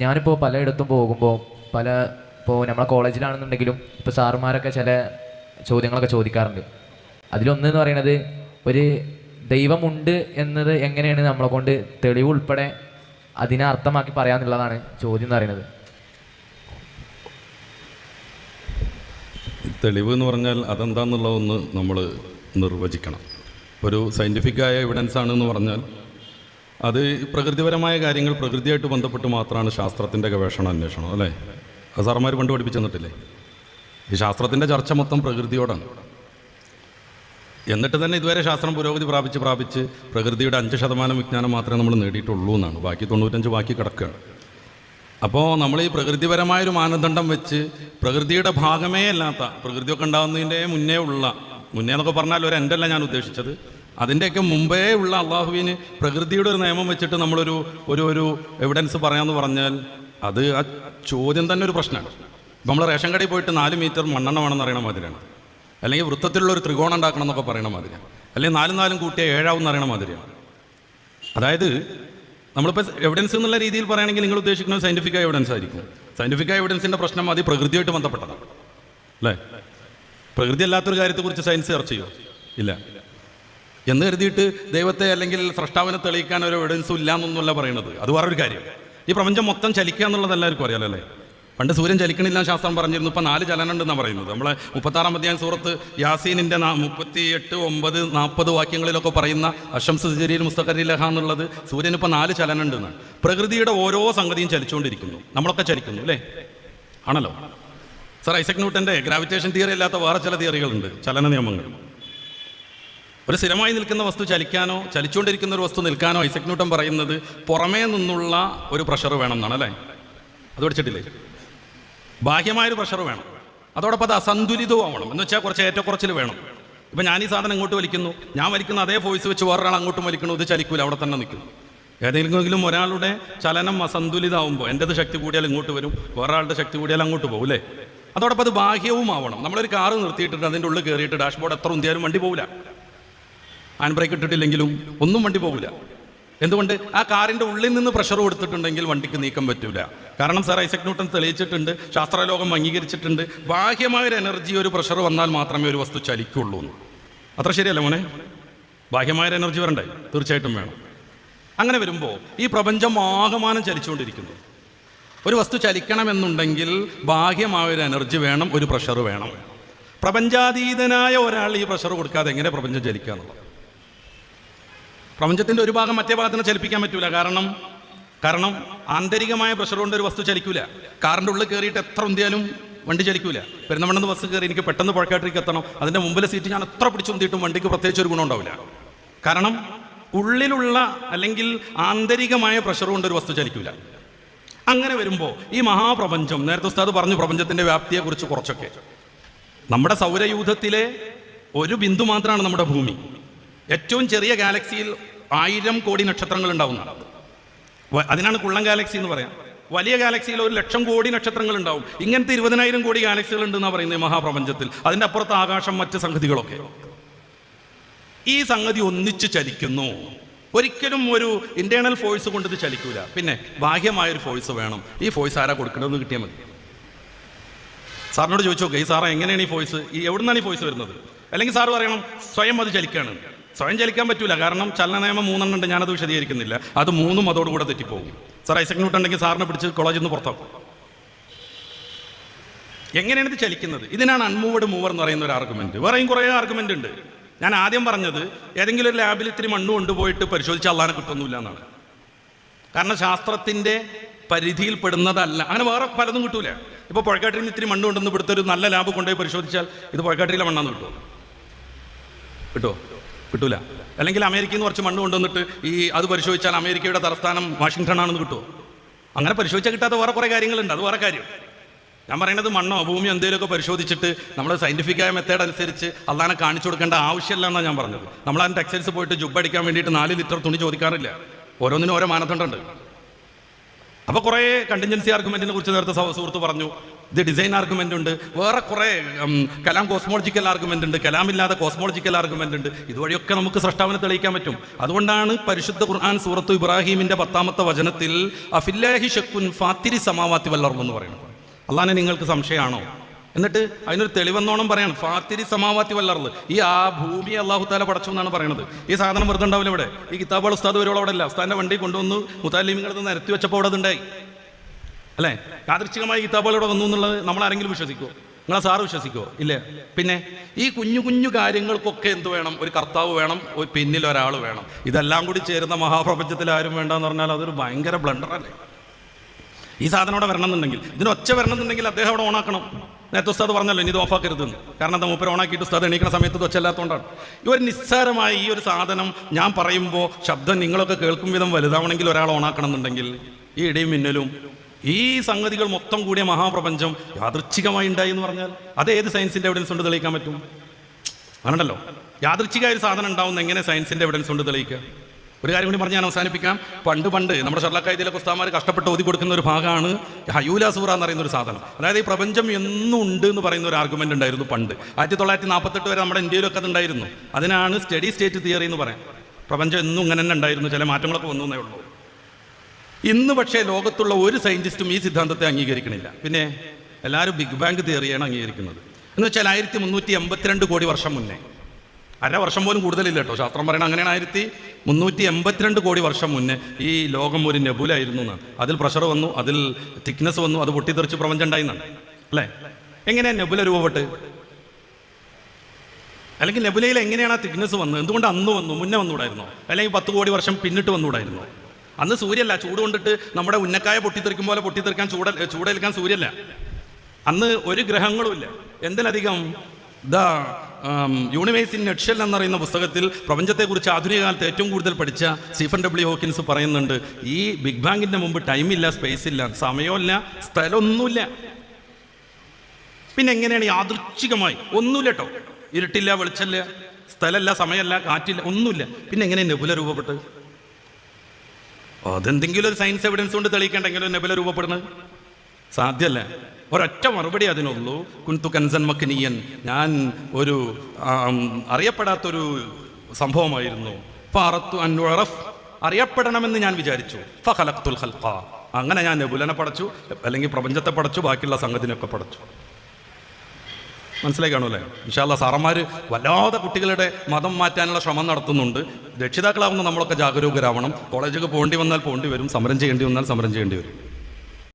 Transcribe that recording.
ഞാനിപ്പോൾ പലയിടത്തും പോകുമ്പോൾ ഇപ്പോൾ നമ്മളെ കോളേജിലാണെന്നുണ്ടെങ്കിലും ഇപ്പോൾ സാറുമാരൊക്കെ ചില ചോദ്യങ്ങളൊക്കെ ചോദിക്കാറുണ്ട്. അതിലൊന്നെന്ന് പറയുന്നത് ഒരു ദൈവമുണ്ട് എന്നത് എങ്ങനെയാണ് നമ്മളെ കൊണ്ട് തെളിവ് ഉൾപ്പെടെ അതിനെ അർത്ഥമാക്കി പറയാമെന്നുള്ളതാണ് ചോദ്യം എന്ന് പറയുന്നത്. തെളിവ് എന്ന് പറഞ്ഞാൽ അതെന്താണെന്നുള്ളതൊന്ന് നമ്മൾ നിർവചിക്കണം. ഒരു സയൻറ്റിഫിക്കായ എവിഡൻസ് ആണെന്ന് പറഞ്ഞാൽ അത് പ്രകൃതിപരമായ കാര്യങ്ങൾ പ്രകൃതിയായിട്ട് ബന്ധപ്പെട്ട് മാത്രമാണ് ശാസ്ത്രത്തിൻ്റെ ഗവേഷണ അന്വേഷണം, അല്ലേ? അത് സാറന്മാർ പണ്ട് പഠിപ്പിച്ചു തന്നിട്ടില്ലേ? ഈ ശാസ്ത്രത്തിൻ്റെ ചർച്ച മൊത്തം പ്രകൃതിയോടാണ്. എന്നിട്ട് തന്നെ ഇതുവരെ ശാസ്ത്രം പുരോഗതി പ്രാപിച്ച് പ്രകൃതിയുടെ 5% വിജ്ഞാനം മാത്രമേ നമ്മൾ നേടിയിട്ടുള്ളൂ എന്നാണ്. ബാക്കി 95 ബാക്കി കിടക്കുകയാണ്. അപ്പോൾ നമ്മൾ ഈ പ്രകൃതിപരമായൊരു മാനദണ്ഡം വെച്ച് പ്രകൃതിയുടെ ഭാഗമേ അല്ലാത്ത, പ്രകൃതിയൊക്കെ ഉണ്ടാകുന്നതിൻ്റെ മുന്നേ എന്നൊക്കെ പറഞ്ഞാൽ ഒരു എൻ്റെല്ല ഞാൻ ഉദ്ദേശിച്ചത്, അതിൻ്റെയൊക്കെ മുമ്പേ ഉള്ള അള്ളാഹുവിന് പ്രകൃതിയുടെ ഒരു നിയമം വെച്ചിട്ട് നമ്മളൊരു ഒരു എവിഡൻസ് പറയാമെന്ന് പറഞ്ഞാൽ അത് ആ ചോദ്യം തന്നെ ഒരു പ്രശ്നമാണ്. നമ്മൾ റേഷൻ കടയിൽ പോയിട്ട് 4 മീറ്റർ മണ്ണെണ്ണ വേണമെന്ന് അറിയണ മാതിരിയാണ്, അല്ലെങ്കിൽ വൃത്തത്തിലുള്ള ഒരു ത്രികോണം ഉണ്ടാക്കണം എന്നൊക്കെ പറയണ മാതിരിയാണ്, അല്ലെങ്കിൽ 4 കൂട്ടിയ 7 എന്ന് അറിയണ മാതിരിയാണ്. അതായത് നമ്മളിപ്പോൾ എവിഡൻസ് എന്നുള്ള രീതിയിൽ പറയുകയാണെങ്കിൽ നിങ്ങൾ ഉദ്ദേശിക്കുന്നത് സയൻറ്റിഫിക്കായ എവിഡൻസ് ആയിരിക്കും. സയൻറ്റിഫിക്കായ എവിഡൻസിൻ്റെ പ്രശ്നം അത് പ്രകൃതിയായിട്ട് ബന്ധപ്പെട്ടതാണ്, അല്ലേ? പ്രകൃതി അല്ലാത്തൊരു കാര്യത്തെക്കുറിച്ച് സയൻസ് ചർച്ച ചെയ്യുമോ? ഇല്ല. എന്ന് കരുതിയിട്ട് ദൈവത്തെ അല്ലെങ്കിൽ സ്രഷ്ടാവിനെ തെളിയിക്കാൻ ഒരു എവിഡൻസും ഇല്ല എന്നൊന്നുമല്ല പറയുന്നത്. അത് വേറൊരു കാര്യം. ഈ പ്രപഞ്ചം മൊത്തം ചലിക്കുക എന്നുള്ളത് എല്ലാവർക്കും അറിയാലോ, അല്ലേ? പണ്ട് സൂര്യൻ ചലിക്കണില്ല ശാസ്ത്രം പറഞ്ഞിരുന്നു. ഇപ്പം 4 ചലനം ഉണ്ടെന്നാണ് പറയുന്നത്. നമ്മളെ 36-ാം അധ്യായം സൂറത്ത് യാസീനിൻ്റെ 38, 9, 40 വാക്യങ്ങളിലൊക്കെ പറയുന്ന അശംസ് ജരീൽ മുസ്തഖരിലഹ എന്നുള്ളത് സൂര്യന് ഇപ്പോൾ 4 ചലനം ഉണ്ടെന്നാണ്. പ്രകൃതിയുടെ ഓരോ സംഗതിയും ചലിച്ചുകൊണ്ടിരിക്കുന്നു. നമ്മളൊക്കെ ചലിക്കുന്നു, അല്ലേ? ആണല്ലോ. സർ ഐസക് ന്യൂട്ടൻ്റെ ഗ്രാവിറ്റേഷൻ തിയറി അല്ലാത്ത വേറെ ചില തിയറികളുണ്ട്, ചലന നിയമങ്ങൾ. ഒരു സ്ഥിരമായി നിൽക്കുന്ന വസ്തു ചലിക്കാനോ ചലിച്ചുകൊണ്ടിരിക്കുന്ന ഒരു വസ്തു നിൽക്കാനോ ഐസക് ന്യൂട്ടൻ പറയുന്നത് പുറമേ നിന്നുള്ള ഒരു പ്രഷർ വേണം എന്നാണ്, അല്ലേ? അത് പഠിച്ചിട്ടില്ലേ? ബാഹ്യമായൊരു പ്രഷർ വേണം. അതോടൊപ്പം അത് അസന്തുലിതമാവണം. എന്ന് വെച്ചാൽ കുറച്ച് ഏറ്റക്കുറച്ചിൽ വേണം. ഇപ്പം ഞാൻ ഈ സാധനം ഇങ്ങോട്ട് വലിക്കുന്നു, ഞാൻ വലിക്കുന്ന അതേ ഫോഴ്സ് വെച്ച് വേറൊരാൾ അങ്ങോട്ടും വലിക്കുന്നു, ഇത് ചലിക്കൂല, അവിടെ തന്നെ നിൽക്കും. ഏതെങ്കിലും ഒരാളുടെ ചലനം അസന്തുലിതമാകുമ്പോൾ എൻ്റെത് ശക്തി കൂടിയാൽ ഇങ്ങോട്ട് വരും, വേറൊരാളുടെ ശക്തി കൂടിയാൽ അങ്ങോട്ട് പോകും, അല്ലേ? അതോടൊപ്പം അത് ബാഹ്യവും ആവണം. നമ്മളൊരു കാറ് നിർത്തിയിട്ടുണ്ട്, അതിൻ്റെ ഉള്ളിൽ കയറിയിട്ട് ഡാഷ്ബോർഡ് എത്ര ഉന്തിയാലും വണ്ടി പോകില്ല. ഹാൻഡ് ബ്രേക്ക് ഇട്ടിട്ടില്ലെങ്കിലും ഒന്നും വണ്ടി പോകില്ല. എന്തുകൊണ്ട്? ആ കാറിൻ്റെ ഉള്ളിൽ നിന്ന് പ്രഷർ കൊടുത്തിട്ടുണ്ടെങ്കിൽ വണ്ടിക്ക് നീക്കം പറ്റൂല. കാരണം സർ ഐസക് ന്യൂട്ടൻ തെളിയിച്ചിട്ടുണ്ട്, ശാസ്ത്രലോകം അംഗീകരിച്ചിട്ടുണ്ട്, ബാഹ്യമായൊരു എനർജി, ഒരു പ്രഷർ വന്നാൽ മാത്രമേ ഒരു വസ്തു ചലിക്കുള്ളൂ എന്ന്. അത്ര ശരിയല്ല മോനെ? ബാഹ്യമായൊരു എനർജി വരണ്ടേ? തീർച്ചയായിട്ടും വേണം. അങ്ങനെ വരുമ്പോൾ ഈ പ്രപഞ്ചം ആകമാനം ചലിച്ചുകൊണ്ടിരിക്കുന്നു. ഒരു വസ്തു ചലിക്കണമെന്നുണ്ടെങ്കിൽ ബാഹ്യമായൊരു എനർജി വേണം, ഒരു പ്രഷർ വേണം. പ്രപഞ്ചാതീതനായ ഒരാൾ ഈ പ്രഷർ കൊടുക്കാതെ എങ്ങനെ പ്രപഞ്ചം ചലിക്കുക എന്നുള്ളത്? പ്രപഞ്ചത്തിൻ്റെ ഒരു ഭാഗം മറ്റേ ഭാഗത്തിന് ചലിപ്പിക്കാൻ പറ്റൂല. കാരണം ആന്തരികമായ പ്രഷർ കൊണ്ട് ഒരു വസ്തു ചലിക്കൂല. കാറിൻ്റെ ഉള്ളിൽ കയറിയിട്ട് എത്ര ഉന്തിയാലും വണ്ടി ചലിക്കൂല. പെരുന്തമണ്ണെന്ന് ബസ് കയറി എനിക്ക് പെട്ടെന്ന് പുഴക്കാട്ടിലേക്ക് എത്തണം, അതിൻ്റെ മുമ്പിലെ സീറ്റ് ഞാൻ എത്ര പിടിച്ചുന്തിയിട്ടും വണ്ടിക്ക് പ്രത്യേകിച്ച് ഒരു ഗുണം ഉണ്ടാവില്ല. കാരണം ഉള്ളിലുള്ള അല്ലെങ്കിൽ ആന്തരികമായ പ്രഷർ കൊണ്ട് ഒരു വസ്തു ചലിക്കൂല. അങ്ങനെ വരുമ്പോൾ ഈ മഹാപ്രപഞ്ചം, നേരത്തെ ഉസ്താദ് പറഞ്ഞു പ്രപഞ്ചത്തിൻ്റെ വ്യാപ്തിയെക്കുറിച്ച് കുറച്ചൊക്കെ, നമ്മുടെ സൗരയൂഥത്തിലെ ഒരു ബിന്ദു മാത്രമാണ് നമ്മുടെ ഭൂമി. ഏറ്റവും ചെറിയ ഗാലക്സിയിൽ 1000 കോടി നക്ഷത്രങ്ങൾ ഉണ്ടാവുന്നതാണ്. അതിനാണ് കുള്ളൻ ഗാലക്സി എന്ന് പറയാം. വലിയ ഗാലക്സിയിൽ 1,00,000 കോടി നക്ഷത്രങ്ങൾ ഉണ്ടാവും. ഇങ്ങനത്തെ 20,000 കോടി ഗാലക്സികൾ ഉണ്ടെന്നാണ് പറയുന്നത് മഹാപ്രപഞ്ചത്തിൽ. അതിൻ്റെ അപ്പുറത്ത് ആകാശം, മറ്റ് സംഗതികളൊക്കെ. ഈ സംഗതി ഒന്നിച്ച് ചലിക്കുന്നു. ഒരിക്കലും ഒരു ഇന്റേണൽ ഫോഴ്സ് കൊണ്ട് ഇത് ചലിക്കൂല. പിന്നെ ബാഹ്യമായൊരു ഫോഴ്സ് വേണം. ഈ ഫോഴ്സ് ആരാ കൊടുക്കണമെന്ന് കിട്ടിയാൽ മതി. സാറിനോട് ചോദിച്ചു നോക്കുക, ഈ സാറ് എങ്ങനെയാണ് ഈ ഫോഴ്സ്, എവിടുന്നാണ് ഈ ഫോഴ്സ് വരുന്നത്? അല്ലെങ്കിൽ സാറ് പറയണം സ്വയം അത് ചലിക്കുകയാണ്. സ്വയം ചലിക്കാൻ പറ്റൂല. കാരണം ചലന നിയമം 3 ഉണ്ട്, ഞാനത് വിശദീകരിക്കുന്നില്ല. അത് 3 അതോടുകൂടെ തെറ്റിപ്പോകും. സാർ ഐസക് ന്യൂട്ടൻ ഉണ്ടെങ്കിൽ സാറിനെ പിടിച്ച് കോളേജിൽ നിന്ന് പുറത്താക്കും. എങ്ങനെയാണ് ഇത് ചലിക്കുന്നത്? ഇതിനാണ് അൺമൂവ്ഡ് മൂവർ എന്ന് പറയുന്ന ഒരു ആർഗ്യുമെന്റ്. വേറെയും കുറേ ആർഗ്യുമെന്റ് ഉണ്ട്. ഞാൻ ആദ്യം പറഞ്ഞത് ഏതെങ്കിലും ഒരു ലാബിൽ ഇത്തിരി മണ്ണ് കൊണ്ടുപോയിട്ട് പരിശോധിച്ച് അള്ളാനെ കിട്ടുന്നില്ല എന്നാണ്. കാരണം ശാസ്ത്രത്തിൻ്റെ പരിധിയിൽപ്പെടുന്നതല്ല. അങ്ങനെ വേറെ പലതും കിട്ടൂല. ഇപ്പോൾ പുഴക്കാട്ടിൽ നിന്ന് ഇത്തിരി മണ്ണ് കൊണ്ടുവന്ന് ഇവിടുത്തെ ഒരു നല്ല ലാബ് കൊണ്ടുപോയി പരിശോധിച്ചാൽ ഇത് പുഴക്കാട്ടിലെ മണ്ണാന്ന് കിട്ടുമോ? കിട്ടൂല. അല്ലെങ്കിൽ അമേരിക്കയിൽ നിന്ന് കുറച്ച് മണ്ണ് കൊണ്ടുവന്നിട്ട് അത് പരിശോധിച്ചാൽ അമേരിക്കയുടെ തലസ്ഥാനം വാഷിങ്ടൺ ആണെന്ന് കിട്ടുമോ? അങ്ങനെ പരിശോധിച്ചാൽ കിട്ടാത്ത വേറെ കുറേ കാര്യങ്ങളുണ്ട്. അത് വേറെ കാര്യം. ഞാൻ പറയുന്നത് മണ്ണോ ഭൂമിയോ എന്തെങ്കിലുമൊക്കെ പരിശോധിച്ചിട്ട് നമ്മുടെ സയൻറ്റിഫിക്കായ മെത്തേഡ് അനുസരിച്ച് അള്ളാനെ കാണിച്ചു കൊടുക്കേണ്ട ആവശ്യമില്ല എന്നാണ് ഞാൻ പറഞ്ഞത്. നമ്മളതിന് ടെക്സ്റ്റൈൽസ് പോയിട്ട് ജുബ്ബ അടിക്കാൻ വേണ്ടിയിട്ട് 4 ലിറ്റർ തുണി ചോദിക്കാറില്ല. ഓരോന്നിനും ഓരോ മാനദണ്ഡമുണ്ട്. അപ്പോൾ കുറേ കണ്ടിൻജൻസി ആർഗ്യുമെൻറ്റിനെ കുറിച്ച് നേരത്തെ സുഹൃത്ത് പറഞ്ഞു. ഇത് ഡിസൈൻ ആർഗ്യുമെൻ്റ് ഉണ്ട്, വേറെ കുറേ കലാം കോസ്മോളജിക്കൽ ആർഗ്യുമെൻ്റ് ഉണ്ട്, കലാമില്ലാതെ കോസ്മോളജിക്കൽ ആർഗ്യുമെൻ്റ് ഉണ്ട്. ഇതുവഴിയൊക്കെ നമുക്ക് സൃഷ്ടാവിനെ തെളിയിക്കാൻ പറ്റും. അതുകൊണ്ടാണ് പരിശുദ്ധ ഖുർആൻ സൂറത്തു ഇബ്രാഹിമിൻ്റെ 10-ാമത്തെ വചനത്തിൽ അഫില്ലാഹി ശക്കുൻ ഫാത്തിരി സമാവാത്തി വല്ലർന്ന് എന്ന് പറയുന്നത്. അള്ളാഹനെ നിങ്ങൾക്ക് സംശയമാണോ? എന്നിട്ട് അതിനൊരു തെളിവെന്നോണം പറയാണ് ഫാത്തിരി സമാവാത്തി വല്ലർന്ന്. ഈ ആ ഭൂമിയെ അള്ളാഹു താല പടച്ചു എന്നാണ് പറയുന്നത്. ഈ സാധനം വെറുതെ ഉണ്ടാവില്ല ഇവിടെ. ഈ കിതാബുകൾ ഉസ്താദ് വരുവോളം അവിടെ അല്ല, ഉസ്താദിൻ്റെ വണ്ടി കൊണ്ടുവന്ന് മുത്താലിമിങ്ങളിൽ നിന്ന് നിരത്തി വെച്ചപ്പോൾ അവിടെ ഉണ്ടായി അല്ലേ? യാദൃച്ഛികമായി കിതാബുകൾ ഇവിടെ വന്നു എന്നുള്ളത് നമ്മളാരെങ്കിലും വിശ്വസിക്കുമോ? നിങ്ങളെ സാറ് വിശ്വസിക്കുമോ? ഇല്ല. പിന്നെ ഈ കുഞ്ഞു കുഞ്ഞു കാര്യങ്ങൾക്കൊക്കെ എന്ത് വേണം? ഒരു കർത്താവ് വേണം, ഒരു പിന്നിൽ ഒരാൾ വേണം. ഇതെല്ലാം കൂടി ചേരുന്ന മഹാപ്രപഞ്ചത്തിൽ ആരും വേണ്ടെന്ന് പറഞ്ഞാൽ അതൊരു ഭയങ്കര ബ്ലണ്ടറല്ലേ? ഈ സാധനം അവിടെ വരണം എന്നുണ്ടെങ്കിൽ, ഇതിന് ഒച്ച വരണം എന്നുണ്ടെങ്കിൽ അദ്ദേഹം അവിടെ ഓണാക്കണം. നേരത്തെ ഉസ്താദ് പറഞ്ഞല്ലോ ഇനി ഇത് ഓഫാക്കരുതെന്ന്. കാരണം എന്താ? മൂപ്പർ ഓണാക്കിയിട്ട് ഉസ്താദ് എണീക്കുന്ന സമയത്ത് ഇത് ഒച്ചല്ലാത്തതുകൊണ്ടാണ്. ഈ ഒരു നിസ്സാരമായി ഈ ഒരു സാധനം ഞാൻ പറയുമ്പോൾ ശബ്ദം നിങ്ങളൊക്കെ കേൾക്കും വിധം വലുതാവണമെങ്കിൽ ഒരാൾ ഓണാക്കണം എന്നുണ്ടെങ്കിൽ ഈ ഇടിയും മിന്നലും ഈ സംഗതികൾ മൊത്തം കൂടിയ മഹാപ്രപഞ്ചം യാദൃച്ഛികമായി ഉണ്ടായി എന്ന് പറഞ്ഞാൽ അത് ഏത് സയൻസിൻ്റെ എവിഡൻസ് കൊണ്ട് തെളിയിക്കാൻ പറ്റും? അങ്ങനെയുണ്ടല്ലോ. യാദൃച്ഛികമായ ഒരു സാധനം ഉണ്ടാവുന്ന എങ്ങനെ സയൻസിൻ്റെ എവിഡൻസ് കൊണ്ട് തെളിയിക്കുക? ഒരു കാര്യം കൂടി പറഞ്ഞ് ഞാൻ അവസാനിപ്പിക്കാം. പണ്ട് നമ്മുടെ ഷർലക്കായതിലെ ഉസ്താദുമാർ കഷ്ടപ്പെട്ട് ഓതി കൊടുക്കുന്ന ഒരു ഭാഗമാണ് ഹയൂല സൂറ എന്ന് പറയുന്ന ഒരു സാധനം. അതായത് ഈ പ്രപഞ്ചം എന്നും ഉണ്ട് എന്ന് പറയുന്ന ഒരു ആർഗ്യുമെന്റ് ഉണ്ടായിരുന്നു പണ്ട്. 1948 വരെ നമ്മുടെ ഇന്ത്യയിലൊക്കെ അത് ഉണ്ടായിരുന്നു. അതിനാണ് സ്റ്റഡി സ്റ്റേറ്റ് തിയറി എന്ന് പറയാം. പ്രപഞ്ചം എന്നും ഇങ്ങനെ തന്നെ ഉണ്ടായിരുന്നു, ചില മാറ്റങ്ങളൊക്കെ വന്നു എന്നേ ഉള്ളൂ. ഇന്ന് പക്ഷേ ലോകത്തുള്ള ഒരു സയൻറ്റിസ്റ്റും ഈ സിദ്ധാന്തത്തെ അംഗീകരിക്കണില്ല. പിന്നെ എല്ലാവരും ബിഗ് ബാങ് തിയറിയാണ് അംഗീകരിക്കുന്നത്. എന്ന് വെച്ചാൽ 1382 കോടി വർഷം മുന്നേ, അര വർഷം പോലും കൂടുതലില്ല കേട്ടോ, ശാസ്ത്രം പറയണം അങ്ങനെയാണ്. 1382 കോടി വർഷം മുന്നേ ഈ ലോകം ഒരു നെബുലായിരുന്നു എന്നാണ്. അതിൽ പ്രഷർ വന്നു, അതിൽ തിക്നെസ് വന്നു, അത് പൊട്ടിത്തെറിച്ച് പ്രപഞ്ചം ഉണ്ടായി എന്നാണ് അല്ലേ? എങ്ങനെയാണ് നെബുല രൂപപ്പെട്ട്? അല്ലെങ്കിൽ നെബുലയിൽ എങ്ങനെയാണ് ആ തിക്നെസ് വന്നത്? എന്തുകൊണ്ട് അന്ന് വന്നു? മുന്നേ വന്നുകൂടായിരുന്നോ? അല്ലെങ്കിൽ 10 കോടി വർഷം പിന്നിട്ട് വന്നുകൂടായിരുന്നോ? അന്ന് സൂര്യല്ല, ചൂട് കൊണ്ടിട്ട് നമ്മുടെ ഉന്നക്കായ പൊട്ടിത്തെറിക്കും പോലെ പൊട്ടിത്തെറിക്കാൻ ചൂടേൽക്കാൻ സൂര്യല്ല. അന്ന് ഒരു ഗ്രഹങ്ങളുമില്ല. എന്തിനധികം യൂണിവേഴ്സ് ഇൻ നട്ട്ഷെൽ എന്നറിയുന്ന പുസ്തകത്തിൽ പ്രപഞ്ചത്തെക്കുറിച്ച് ആധുനിക കാലത്ത് ഏറ്റവും കൂടുതൽ പഠിച്ച സ്റ്റീഫൻ ഡബ്ല്യു ഹോക്കിൻസ് പറയുന്നുണ്ട്, ഈ ബിഗ് ബാങ്ങിൻ്റെ മുമ്പ് ടൈമില്ല, സ്പേസ് ഇല്ല, സമയമില്ല, സ്ഥലമൊന്നുമില്ല. പിന്നെ എങ്ങനെയാണ് യാദൃച്ഛികമായി? ഒന്നുമില്ല കേട്ടോ, ഇരുട്ടില്ല, വെളിച്ചമില്ല, സ്ഥലമല്ല, സമയമല്ല, കാറ്റില്ല, ഒന്നുമില്ല. പിന്നെ എങ്ങനെ നെബുല രൂപപ്പെട്ട്? അതെന്തെങ്കിലും ഒരു സയൻസ് എവിഡൻസ് കൊണ്ട് തെളിയിക്കേണ്ടെങ്കിലും നെബുല രൂപപ്പെടുന്നത് സാധ്യമല്ല. ഒരൊറ്റ മറുപടി അതിനുള്ളൂ, കുൻതു കൻസൻ മക്നിയൻ, ഞാൻ ഒരു അറിയപ്പെടാത്തൊരു സംഭവമായിരുന്നു. ഫഅറത്തു അൻ ഉറഫ്, അറിയപ്പെടണമെന്ന് ഞാൻ വിചാരിച്ചു. ഫഖലഖ്തുൽ ഖൽഖ, അങ്ങനെ ഞാൻ നെബുലനെ പടച്ചു, അല്ലെങ്കിൽ പ്രപഞ്ചത്തെ പടച്ചു, ബാക്കിയുള്ള സംഗതിനൊക്കെ പടച്ചു. മനസ്സിലായി കാണുമല്ലേ? ഇൻഷാ അല്ലാഹ് സാറന്മാർ വല്ലാതെ കുട്ടികളുടെ മതം മാറ്റാനുള്ള ശ്രമം നടത്തുന്നുണ്ട്. രക്ഷിതാക്കളാവുന്ന നമ്മളൊക്കെ ജാഗരൂകരാവണം. കോളേജൊക്കെ പോകേണ്ടി വന്നാൽ പോകേണ്ടി വരും, സമരം ചെയ്യേണ്ടി വന്നാൽ സമരം ചെയ്യേണ്ടി വരും.